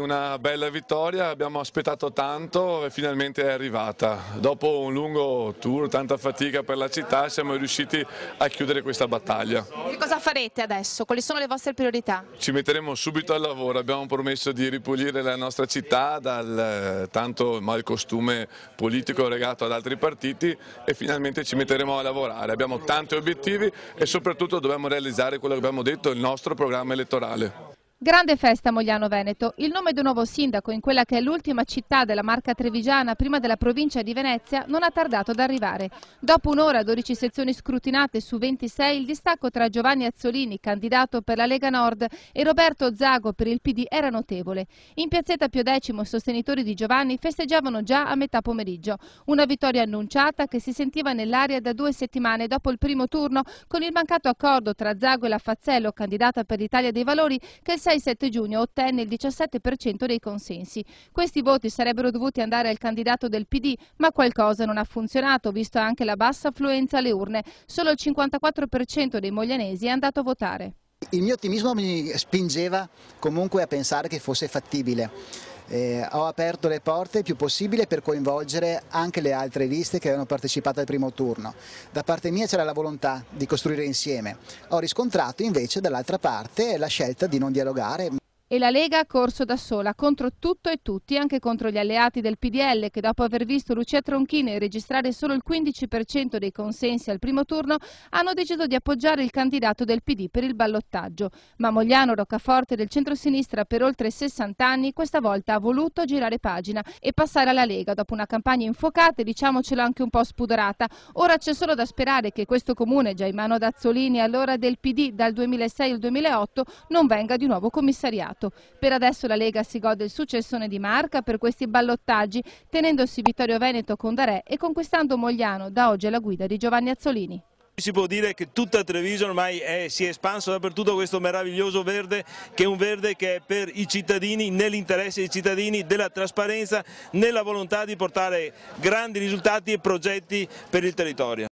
Una bella vittoria, abbiamo aspettato tanto e finalmente è arrivata. Dopo un lungo tour, tanta fatica per la città, siamo riusciti a chiudere questa battaglia. Che cosa farete adesso? Quali sono le vostre priorità? Ci metteremo subito al lavoro, abbiamo promesso di ripulire la nostra città dal tanto malcostume politico legato ad altri partiti e finalmente ci metteremo a lavorare. Abbiamo tanti obiettivi e soprattutto dobbiamo realizzare quello che abbiamo detto, il nostro programma elettorale. Grande festa a Mogliano Veneto. Il nome di un nuovo sindaco in quella che è l'ultima città della Marca Trevigiana prima della provincia di Venezia non ha tardato ad arrivare. Dopo un'ora, 12 sezioni scrutinate su 26, il distacco tra Giovanni Azzolini, candidato per la Lega Nord, e Roberto Zago per il PD era notevole. In piazzetta Pio X i sostenitori di Giovanni festeggiavano già a metà pomeriggio. Una vittoria annunciata che si sentiva nell'aria da 2 settimane dopo il primo turno, con il mancato accordo tra Zago e la Fazzello, candidata per l'Italia dei Valori, che il 6-7 giugno ottenne il 17% dei consensi. Questi voti sarebbero dovuti andare al candidato del PD, ma qualcosa non ha funzionato, visto anche la bassa affluenza alle urne. Solo il 54% dei moglianesi è andato a votare. Il mio ottimismo mi spingeva comunque a pensare che fosse fattibile. Ho aperto le porte il più possibile per coinvolgere anche le altre liste che avevano partecipato al primo turno. Da parte mia c'era la volontà di costruire insieme. Ho riscontrato invece dall'altra parte la scelta di non dialogare. E la Lega ha corso da sola, contro tutto e tutti, anche contro gli alleati del PDL che dopo aver visto Lucia Tronchini registrare solo il 15% dei consensi al primo turno hanno deciso di appoggiare il candidato del PD per il ballottaggio. Ma Mogliano Roccaforte del centrosinistra per oltre 60 anni questa volta ha voluto girare pagina e passare alla Lega dopo una campagna infuocata e diciamocelo anche un po' spudorata. Ora c'è solo da sperare che questo comune, già in mano ad Azzolini allora del PD dal 2006 al 2008, non venga di nuovo commissariato. Per adesso la Lega si gode il successone di Marca per questi ballottaggi, tenendosi Vittorio Veneto con Darè e conquistando Mogliano da oggi alla guida di Giovanni Azzolini. Si può dire che tutta Treviso ormai si è espanso dappertutto questo meraviglioso verde, che è un verde che è per i cittadini, nell'interesse dei cittadini, della trasparenza, nella volontà di portare grandi risultati e progetti per il territorio.